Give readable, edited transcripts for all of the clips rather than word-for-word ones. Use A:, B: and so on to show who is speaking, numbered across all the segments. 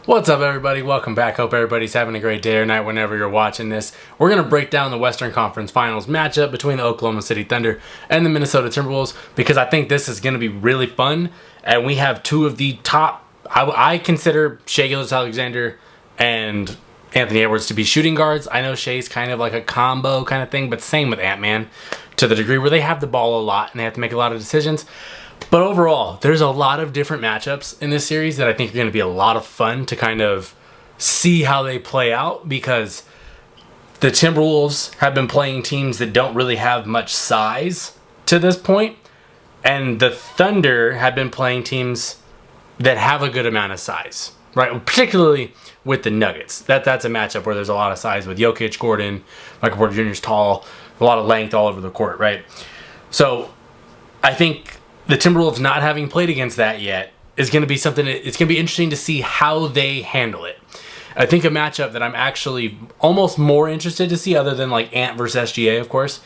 A: What's up, everybody? Welcome back. Hope everybody's having a great day or night whenever you're watching this. We're going to break down the Western Conference Finals matchup between the Oklahoma City Thunder and the Minnesota Timberwolves because I think this is going to be really fun. And we have two of the top, I consider Shai Gilgeous-Alexander and Anthony Edwards to be shooting guards. I know Shai's kind of like a combo kind of thing, but same with Ant-Man to the degree where they have the ball a lot and they have to make a lot of decisions. But overall, there's a lot of different matchups in this series that I think are going to be a lot of fun to kind of see how they play out because the Timberwolves have been playing teams that don't really have much size to this point, and the Thunder have been playing teams that have a good amount of size, right? Particularly with the Nuggets. That's a matchup where there's a lot of size with Jokic, Gordon, Michael Porter Jr. is tall, a lot of length all over the court, right? So I think the Timberwolves not having played against that yet is going to be something it's going to be interesting to see how they handle it. I think a matchup that I'm actually almost more interested to see, other than like Ant versus SGA, of course,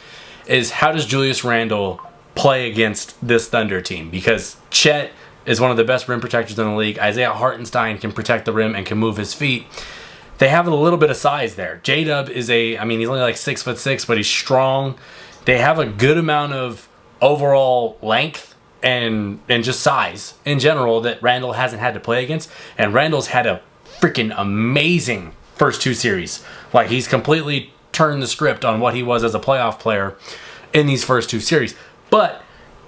A: is how does Julius Randle play against this Thunder team? Because Chet is one of the best rim protectors in the league. Isaiah Hartenstein can protect the rim and can move his feet. They have a little bit of size there. J-Dub is he's only like 6'6", but he's strong. They have a good amount of overall length and just size in general that Randle hasn't had to play against. And Randle's had a freaking amazing first two series. Like, he's completely turned the script on what he was as a playoff player in these first two series. But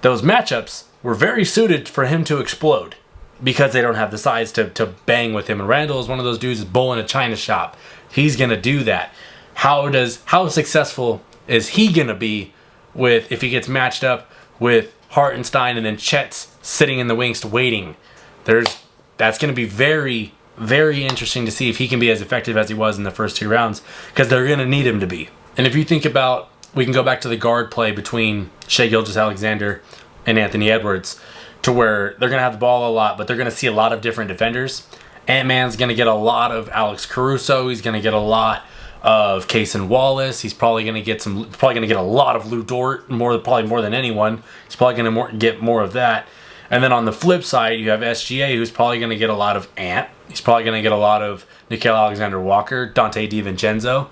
A: those matchups were very suited for him to explode because they don't have the size to bang with him. And Randle is one of those dudes that's bull in a china shop. He's going to do that. How successful is he going to be if he gets matched up with Hartenstein and then Chet's sitting in the wings waiting? That's going to be very, very interesting to see if he can be as effective as he was in the first two rounds, because they're going to need him to be. And if you think about, we can go back to the guard play between Shai Gilgeous-Alexander and Anthony Edwards, to where they're going to have the ball a lot, but they're going to see a lot of different defenders. Ant-Man's going to get a lot of Alex Caruso. He's going to get a lot of Cason Wallace. He's probably going to get a lot of Lou Dort, probably more than anyone. He's probably going to get more of that. And then on the flip side, you have SGA, who's probably going to get a lot of Ant. He's probably going to get a lot of Nickeil Alexander-Walker, Dante DiVincenzo.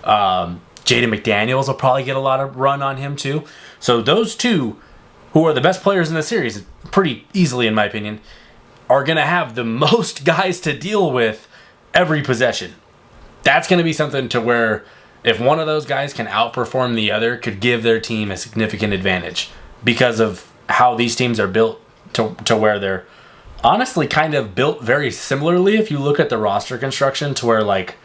A: Jaden McDaniels will probably get a lot of run on him too. So those two, who are the best players in the series, pretty easily in my opinion, are going to have the most guys to deal with every possession. That's going to be something to where if one of those guys can outperform the other, could give their team a significant advantage because of how these teams are built to where they're honestly kind of built very similarly. If you look at the roster construction, to where like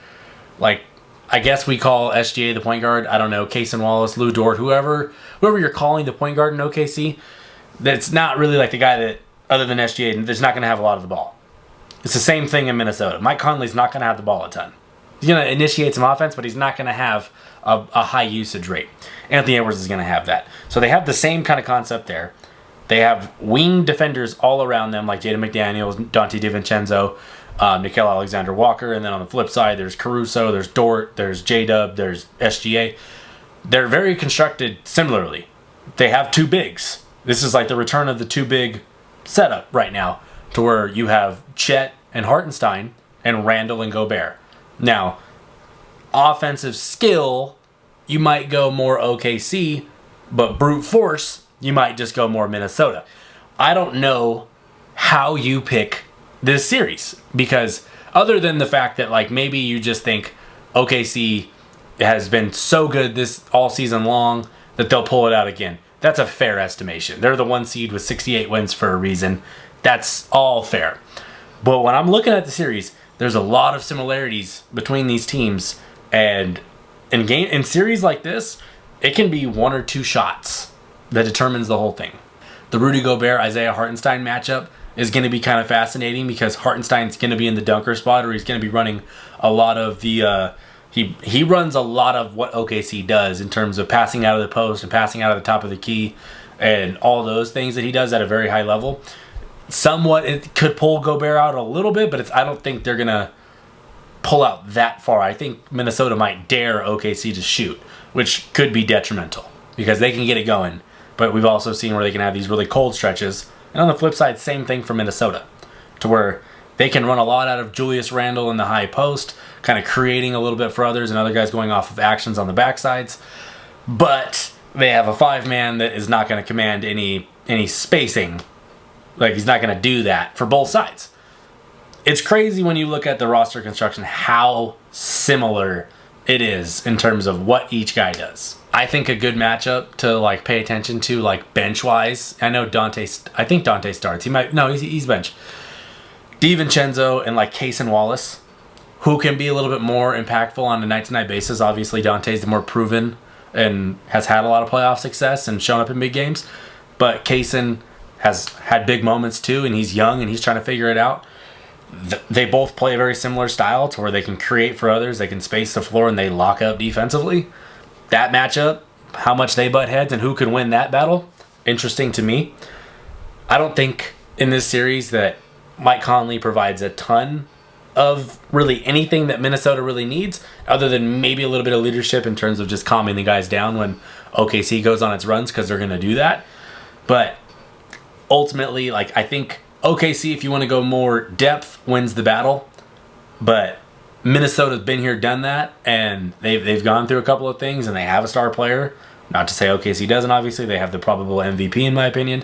A: I guess we call SGA the point guard. I don't know, Cason Wallace, Lou Dort, whoever you're calling the point guard in OKC, that's not really like the guy that, other than SGA, that's not going to have a lot of the ball. It's the same thing in Minnesota. Mike Conley's not going to have the ball a ton. He's going to initiate some offense, but he's not going to have a high usage rate. Anthony Edwards is going to have that. So they have the same kind of concept there. They have wing defenders all around them, like Jaden McDaniels, Dante DiVincenzo, Nickeil Alexander-Walker, and then on the flip side, there's Caruso, there's Dort, there's J-Dub, there's SGA. They're very constructed similarly. They have two bigs. This is like the return of the two big setup right now, to where you have Chet and Hartenstein and Randle and Gobert. Now, offensive skill, you might go more OKC, but brute force, you might just go more Minnesota. I don't know how you pick this series, because other than the fact that like maybe you just think OKC has been so good this all season long that they'll pull it out again. That's a fair estimation. They're the one seed with 68 wins for a reason. That's all fair. But when I'm looking at the series, there's a lot of similarities between these teams, and in series like this, it can be one or two shots that determines the whole thing. The Rudy Gobert Isaiah Hartenstein matchup is going to be kind of fascinating because Hartenstein's going to be in the dunker spot, or he's going to be running a lot of the he runs a lot of what OKC does in terms of passing out of the post and passing out of the top of the key and all those things that he does at a very high level. Somewhat, it could pull Gobert out a little bit, but I don't think they're going to pull out that far. I think Minnesota might dare OKC to shoot, which could be detrimental because they can get it going. But we've also seen where they can have these really cold stretches. And on the flip side, same thing for Minnesota, to where They can run a lot out of Julius Randle in the high post, kind of creating a little bit for others and other guys going off of actions on the backsides. But they have a 5-man that is not going to command any spacing. Like, he's not going to do that for both sides. It's crazy when you look at the roster construction how similar it is in terms of what each guy does. I think a good matchup to like pay attention to, like bench wise. I know I think Dante starts. He's bench. DiVincenzo and like Cason Wallace, who can be a little bit more impactful on a night-to-night basis. Obviously, Dante's the more proven and has had a lot of playoff success and shown up in big games. But Cason has had big moments too, and he's young and he's trying to figure it out. They both play a very similar style to where they can create for others, they can space the floor, and they lock up defensively. That matchup, how much they butt heads and who can win that battle, interesting to me. I don't think in this series that Mike Conley provides a ton of really anything that Minnesota really needs, other than maybe a little bit of leadership in terms of just calming the guys down when OKC goes on its runs, because they're going to do that. But ultimately, like, I think OKC, if you want to go more depth, wins the battle. But Minnesota's been here, done that, and they've gone through a couple of things, and they have a star player. Not to say OKC doesn't, obviously. They have the probable MVP, in my opinion.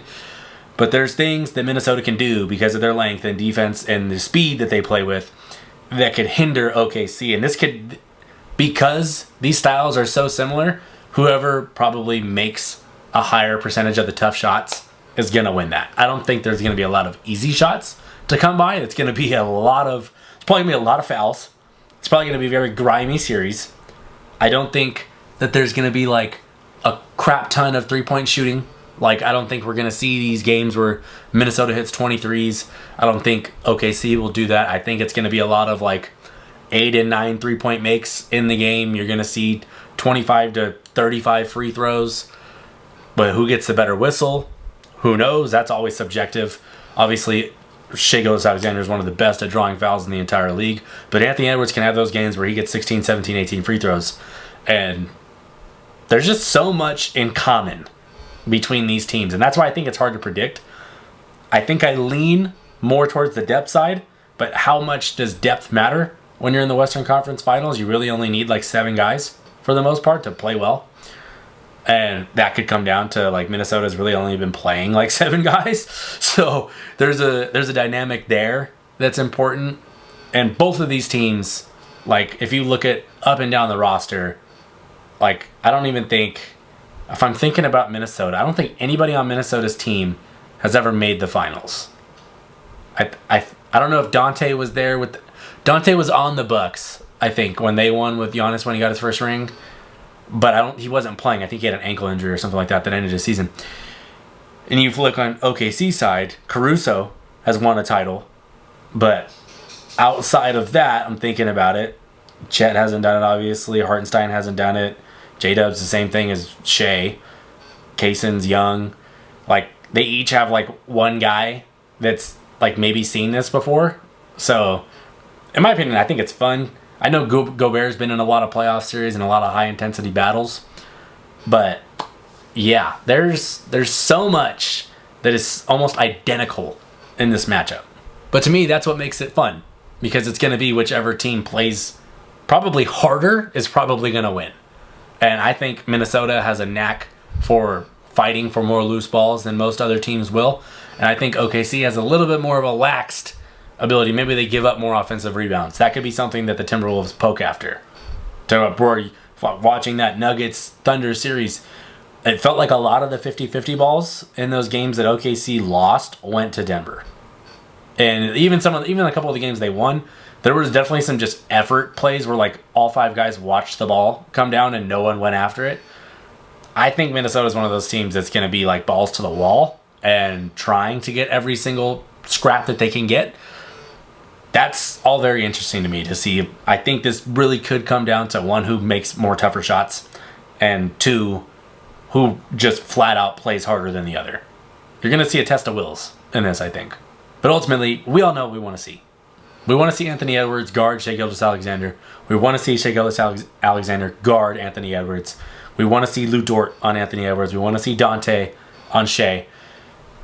A: But there's things that Minnesota can do because of their length and defense and the speed that they play with that could hinder OKC. And this could, because these styles are so similar, whoever probably makes a higher percentage of the tough shots is going to win that. I don't think there's going to be a lot of easy shots to come by. It's going to be it's probably going to be a lot of fouls. It's probably going to be a very grimy series. I don't think that there's going to be like a crap ton of three-point shooting. Like, I don't think we're going to see these games where Minnesota hits 23s. I don't think OKC will do that. I think it's going to be a lot of like 8 and 9 3-point makes in the game. You're going to see 25 to 35 free throws. But who gets the better whistle? Who knows? That's always subjective. Obviously, Shai Gilgeous-Alexander is one of the best at drawing fouls in the entire league. But Anthony Edwards can have those games where he gets 16, 17, 18 free throws. And there's just so much in common between these teams. And that's why I think it's hard to predict. I think I lean more towards the depth side. But how much does depth matter when you're in the Western Conference Finals? You really only need like 7 guys for the most part to play well. And that could come down to like Minnesota's really only been playing like 7 guys. So there's a dynamic there that's important. And both of these teams, like if you look at up and down the roster, like I don't even think, if I'm thinking about Minnesota, I don't think anybody on Minnesota's team has ever made the finals. I don't know if Dante was there Dante was on the Bucks, I think, when they won with Giannis when he got his first ring. But he wasn't playing. I think he had an ankle injury or something like that ended his season. And you look on OKC side, Caruso has won a title. But outside of that, I'm thinking about it. Chet hasn't done it, obviously. Hartenstein hasn't done it. J-Dub's the same thing as Shea. Cason's young. Like, they each have, like, one guy that's, like, maybe seen this before. So, in my opinion, I think it's fun. I know Gobert's been in a lot of playoff series and a lot of high-intensity battles. But, yeah, there's so much that is almost identical in this matchup. But to me, that's what makes it fun. Because it's going to be whichever team plays probably harder is probably going to win. And I think Minnesota has a knack for fighting for more loose balls than most other teams will. And I think OKC has a little bit more of a laxed ability. Maybe they give up more offensive rebounds. That could be something that the Timberwolves poke after. Watching that Nuggets-Thunder series, it felt like a lot of the 50-50 balls in those games that OKC lost went to Denver. And even a couple of the games they won, there was definitely some just effort plays where like all 5 guys watched the ball come down and no one went after it. I think Minnesota's one of those teams that's going to be like balls to the wall and trying to get every single scrap that they can get. That's all very interesting to me to see. I think this really could come down to 1, who makes more tougher shots, and 2, who just flat out plays harder than the other. You're going to see a test of wills in this, I think. But ultimately, we all know what we want to see. We want to see Anthony Edwards guard Shai Gilgeous-Alexander. We want to see Shai Gilgeous-Alexander guard Anthony Edwards. We want to see Lou Dort on Anthony Edwards. We want to see Dante on Shai.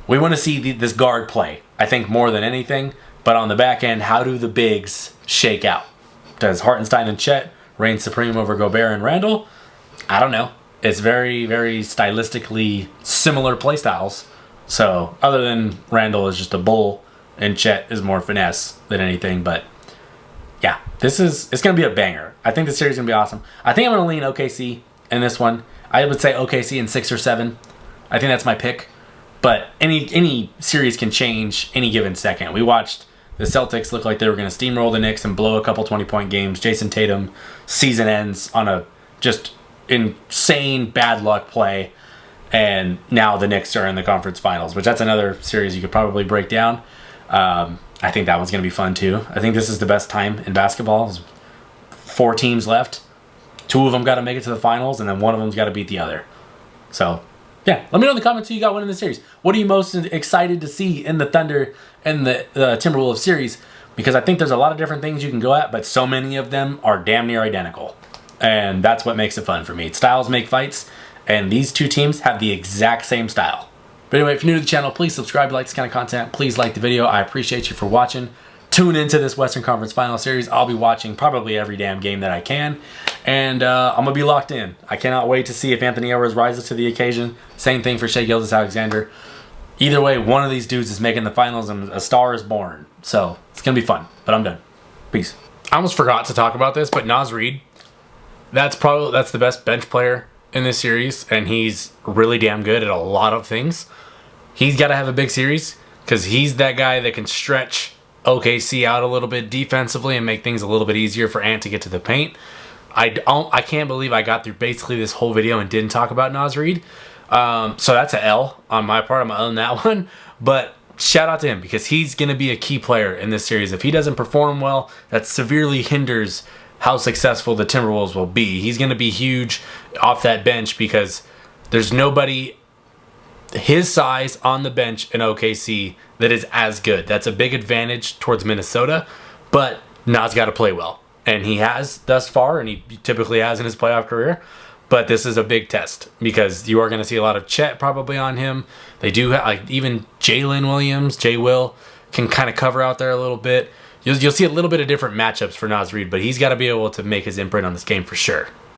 A: We want to see this guard play, I think, more than anything. But on the back end, how do the bigs shake out? Does Hartenstein and Chet reign supreme over Gobert and Randall? I don't know. It's very, very stylistically similar play styles. So other than Randall is just a bull and Chet is more finesse than anything. But yeah, it's going to be a banger. I think the series is going to be awesome. I think I'm going to lean OKC in this one. I would say OKC in 6 or 7. I think that's my pick. But any series can change any given second. We watched the Celtics look like they were going to steamroll the Knicks and blow a couple 20-point games. Jason Tatum season ends on a just insane bad luck play. And now the Knicks are in the conference finals, which that's another series you could probably break down. I think that one's going to be fun too. I think this is the best time in basketball. There's 4 teams left. 2 of them got to make it to the finals, and then 1 of them's got to beat the other. So, yeah. Let me know in the comments who you got winning the series. What are you most excited to see in the Thunder and the Timberwolves series? Because I think there's a lot of different things you can go at, but so many of them are damn near identical. And that's what makes it fun for me. Styles make fights, and these 2 teams have the exact same style. But anyway, if you're new to the channel, please subscribe, like this kind of content. Please like the video. I appreciate you for watching. Tune into this Western Conference Final Series. I'll be watching probably every damn game that I can. And I'm going to be locked in. I cannot wait to see if Anthony Edwards rises to the occasion. Same thing for Shai Gilgeous-Alexander. Either way, one of these dudes is making the finals and a star is born. So it's going to be fun. But I'm done. Peace. I almost forgot to talk about this, but Naz Reid, that's the best bench player in this series. And he's really damn good at a lot of things. He's got to have a big series because he's that guy that can stretch OKC out a little bit defensively and make things a little bit easier for Ant to get to the paint. I can't believe I got through basically this whole video and didn't talk about Naz Reid. So that's an L on my part. I'm going to own that one. But shout out to him because he's going to be a key player in this series. If he doesn't perform well, that severely hinders how successful the Timberwolves will be. He's going to be huge off that bench because there's nobody his size on the bench in OKC that is as good. That's a big advantage towards Minnesota, but Nas got to play well. And he has thus far, and he typically has in his playoff career. But this is a big test because you are going to see a lot of Chet probably on him. They do have, like, even Jalen Williams, J-Will, can kind of cover out there a little bit. You'll see a little bit of different matchups for Naz Reid, but he's got to be able to make his imprint on this game for sure.